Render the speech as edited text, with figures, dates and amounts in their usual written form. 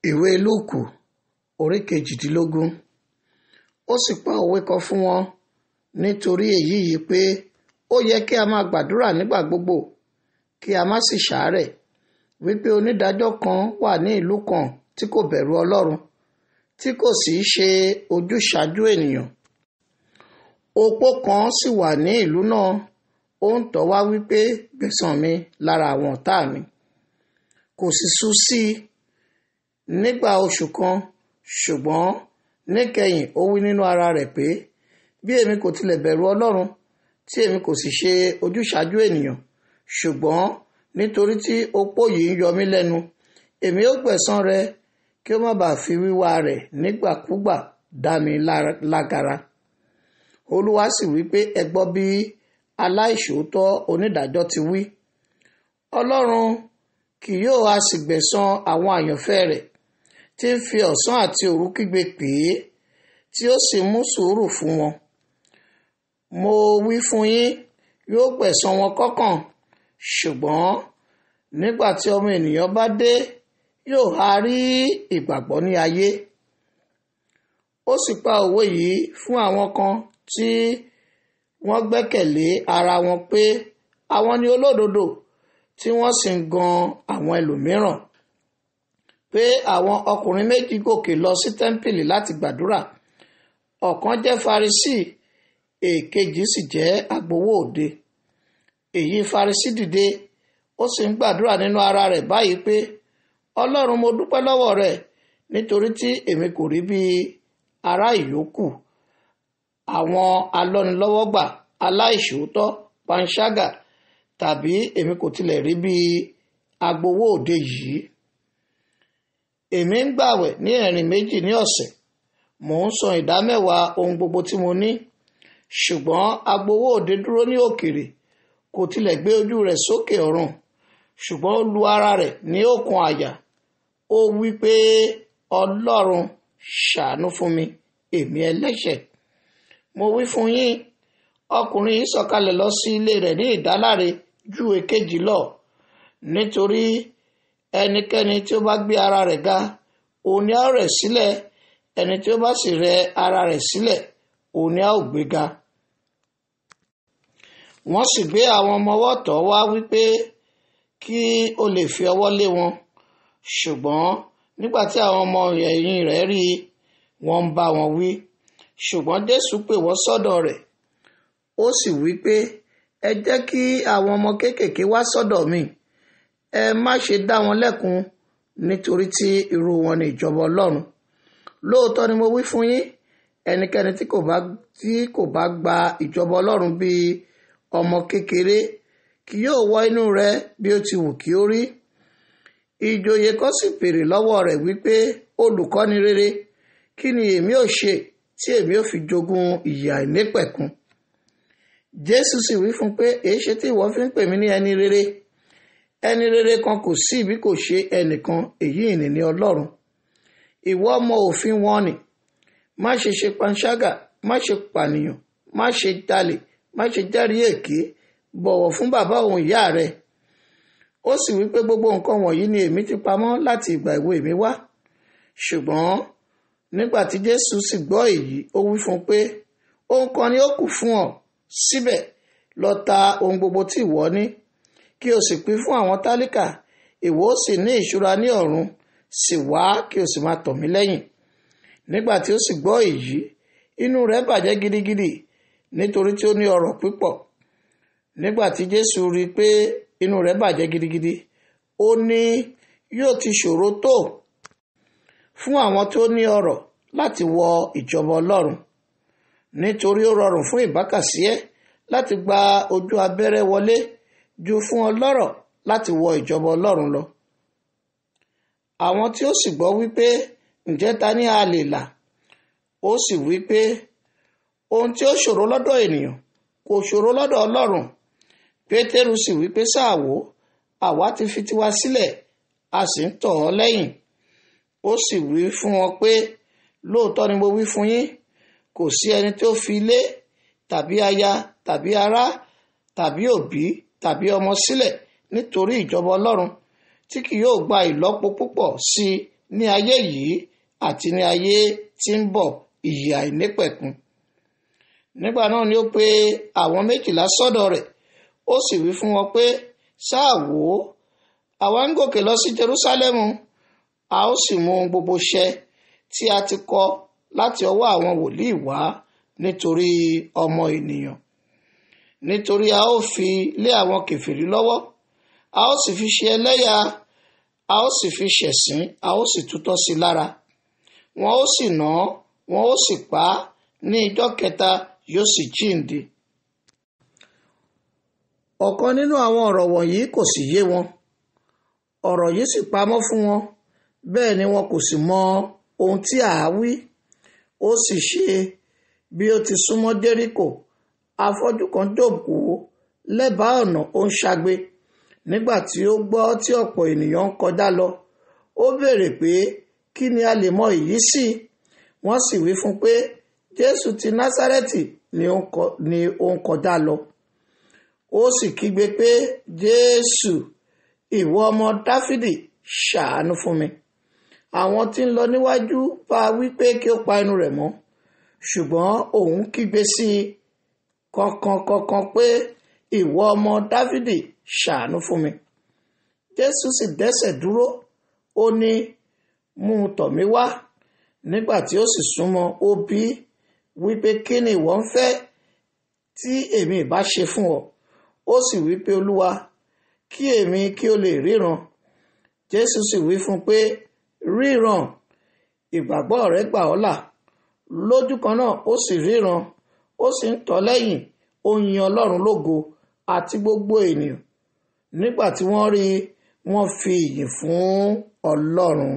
Ìwé Lúùkù orí 18. Ó sì pa òwe kan fún wọn nítorí èyí yìí pé ó yẹ kí a máa gbàdúrà nígbà gbogbo kí a má sì ṣàárẹ̀, wípé onídàájọ́ kan wà ní ìlú kan tí kò bẹ̀rù Ọlọ́run, tí kò sì ṣe ojúsàájú ènìyàn. Opó kan sì wà ní ìlú náà, ó ń tọ̀ wá wípé gbẹ̀san mi lára àwọn ọ̀tá mi. Kò sì sú sí i nígbà oṣù kan, ṣùgbọ́n níkẹyìn ó wí nínú ara rẹ̀ pé bí èmi kò tilẹ̀ bẹ̀rù Ọlọ́run, tí èmi kò sì ṣe ojúsàájú ènìyàn, ṣùgbọ́n nítorí tí opó yìí ń yọ mí lẹ́nu, èmi ó gbẹ̀san rẹ̀ kí ó má bàa fi wíwá rẹ̀ nígbàkúgbà dá mi lágara. Olúwa sì wí pé ẹ gbọ́ bí aláìṣòótọ́ onídàájọ́ ti wí. Ọlọ́run kì yóò á sì gbẹ̀san àwọn àyànfẹ́ rẹ̀ tí ń fi ọ̀sán àti òru kígbe pè é, tí ó sì mú sùúrù fún wọn. Mo wí fún yín, yóò gbẹ̀san wọn kọ́kàn, ṣùgbọ́n nígbà tí ọmọ ènìyàn bá dé, yóò há rí ìgbàgbọ́ ní ayé. Ó sì pa òwe yìí fún àwọn kan tí wọ́n gbẹ́kẹ̀lé ara wọn pé àwọn ni olódodo, tí wọ́n sì ń gan àwọn ẹlòmíràn. Pé àwọn ọkùnrin méjì gòkè lọ sí tẹ́ḿpìlì láti gbàdúrà. Ọ̀kan jẹ́ Farisí, èkejì sì jẹ́ agbowó òde. Èyí Farisí dìde, ó sì ń gbàdúrà nínú ara rẹ̀ báyìí pé Ọlọ́run, mo dúpẹ́ lọ́wọ́ rẹ̀ nítorí tí èmi kò rí bí ará ìyókù, àwọn alọ́nilọ́wọ́gbà, aláìṣòótọ́, panṣágà, tàbí èmi kò tilẹ̀ rí bí agbowó òde yìí. Èmi ń gbààwẹ̀ ní ẹ̀rìn méjì ní ọ̀sẹ̀, mò ń san ìdámẹ́wàá ohun gbogbo tí mo ní. Ṣùgbọ́n agbowó òde dúró ní òkèèrè, kò tilẹ̀ gbé ojú rẹ̀ sókè ọ̀run, ṣùgbọ́n ó lu ara rẹ̀ ní òkun àyà. Ó wí pé Ọlọ́run, ṣàánú fún mi, èmi ẹlẹ́ṣẹ̀. Mo wí fún yín, ọkùnrin yìí sọ̀kalẹ̀ lọ sí ilé rẹ̀ ní ìdáláre ju èkejì lọ, nítorí ẹnikẹ́ni tí ó bá gbé ara rẹ̀ ga, òun ni a ó rẹ̀ sílẹ̀, ẹni tí ó bá sì rẹ̀ ara rẹ̀ sílẹ̀, òun ni a ó gbé ga. Wọ́n sì gbé àwọn ọmọ ọwọ́ tọ̀ wá wípé kí ó lè fi ọwọ́ lé wọn, ṣùgbọ́n nígbà tí àwọn ọmọ ẹ̀yìn rẹ̀ rí i, wọ́n ń bá wọn wí. Ṣùgbọ́n Jésù pè wọ́n sọ́dọ̀ rẹ̀, ó sì wí pé ẹ jẹ́ kí àwọn ọmọ kéékèèké wá sọ́dọ̀ mi, ẹ má ṣe dá wọn lẹ́kun, nítorí tí irú wọn ni ìjọba Ọlọ́run. Lóòótọ́ ni mo wí fún yín, ẹnikẹ́ni tí kò bá gba ìjọba Ọlọ́run bí ọmọ kékeré kì yóò wọ inú rẹ̀ bí ó ti wù kí ó rí. Ìjòyè kan sì béèrè lọ́wọ́ rẹ̀ wípé olùkọ́ni rere, kí ni èmi ó ṣe tí èmi ó fi jogún ìyè àìnípẹ̀kun? Jésù sì wí fún pé èéṣe tí ìwọ fi ń pè mí ní ẹni rere? Ẹni rere kan kò sí bí kò ṣe ẹnìkan, èyí ni Ọlọ́run. Ìwọ mọ òfin wọn nì: má ṣe ṣe panṣágà, má ṣe pànìyàn, má ṣe jalè, má ṣe jẹ́rìí èké, bọ̀wọ̀ fún bàbá òun ìyá rẹ. Ó sì wí pé gbogbo nǹkan wọ̀nyí ni èmi ti pamọ́ láti ìgbà èwe mi wá. Ṣùgbọ́n nígbà tí Jésù sì gbọ́ èyí, ó wí fún un pé ohun kan ni ó kù fún ọ, síbẹ̀ lọ ta ohun gbogbo tí ìwọ ní, kí o sì pín fún àwọn tálíkà, ìwọ ó sì ní ìṣúra ní ọ̀run, sì wá kí o sì máa tọ̀ mí lẹ́yìn. Nígbà tí ó sì gbọ́ èyí, inú rẹ̀ bàjẹ́ gidigidi, nítorí tí ó ní ọrọ̀ púpọ̀. Nígbà tí Jésù rí i pé inú rẹ̀ bàjẹ́ gidigidi, ó ní yóò ti ṣòro tó fún àwọn tó ní ọrọ̀ láti wọ ìjọba Ọlọ́run, nítorí ó rọrùn fún ìbákasíẹ́ láti gba ojú abẹ́rẹ́ wọlé ju fún ọlọ́rọ̀ láti wọ ìjọba Ọlọ́run lọ. Àwọn tí ó sì gbọ́ wípé ǹjẹ́ ta ni a lè là? Ó sì wípé ohun tí ó ṣòro lọ́dọ̀ ènìyàn kò ṣòro lọ́dọ̀ Ọlọ́run. Pétérù sì wípé sáà wò, àwa ti fi tiwa sílẹ̀, a sì ń tọ̀ ọ́ lẹ́yìn. Ó sì wí fún wọn pé lóòótọ́ ni mo wí fún yín, kò sí ẹni tó fi ilé tàbí aya tàbí ará tàbí òbí tàbí ọmọ sílẹ̀ nítorí ìjọba Ọlọ́run tí kì yóò gba ìlọ́po púpọ̀ sí i ní ayé yìí àti ní ayé tí ń bọ̀, ìyè àìnípẹ̀kun. Nígbà náà ni ó pe àwọn 12 sọ́dọ̀ rẹ̀, ó sì wí fún wọn pé, sáà wò ó, àwa ń gòkè lọ sí Jerúsálẹ́mù, a ó sì mú ohun gbogbo ṣẹ tí a ti kọ láti ọwọ́ àwọn wòlíì wá nítorí ọmọ ènìyàn. Nítorí a ó fi lé àwọn kèfèrí lọ́wọ́, a ó sì fi ṣe ẹlẹ́yà, a ó sì fi ṣẹ̀sín, a ó sì tutọ́ sí lára. Wọn ó sì nà án, wọn ó sì pa á, ní ijọ́ kẹta yóò sì jíǹde. Ọ̀kan nínú àwọn ọ̀rọ̀ wọ̀nyí kò sì yé wọn. Ọ̀rọ̀ yìí sì pamọ́ fún wọn, bẹ́ẹ̀ ni wọn kò sì mọ ohun tí à á wí. Ó sì ṣe bí ó ti súnmọ́ Jẹ́ríkò, afọ́jú kan jókòó lẹ́bàá ọ̀nà, ó ń ṣagbe. Nígbà tí ó gbọ́ tí ọ̀pọ̀ ènìyàn ń kọjá lọ, ó béèrè pé kí ni a lè mọ èyí sí? Wọ́n sì wí fún pé Jésù ti Násárẹ́tì ni ó ń kọjá lọ. Ó sì kígbe pé, Jésù, ìwọ ọmọ Dáfídì, ṣàánú fún mi. Àwọn tí ń lọ níwájú bá wí pé kí ó pa ẹnu rẹ̀ mọ́, ṣùgbọ́n òun kígbe sí i kọ̀ọ̀kan pé, ìwọ ọmọ Dáfídì, ṣàánú fún mi. Jésù sì dẹ́sẹ̀ dúró, ó ní, mú un tọ̀ mí wá. Nígbà tí ó sì súnmọ́, ó bi í wípé kí ni ìwọ ń fẹ́ tí èmi ìbá ṣe fún ọ? Ó sì wípé, Olúwa, kí èmi kí ó lè ríran. Jésù sì wí fún un pé, ríran, ìgbàgbọ́ rẹ gbà ọ́ là. Lójú kan náà ó sì ríran, ó sì ń tọ̀ lẹ́yìn, ó yin Ọlọ́run lógo, àti gbogbo ènìyàn. Nígbà tí wọ́n rí i, wọ́n fi ìyìn fún Ọlọ́run.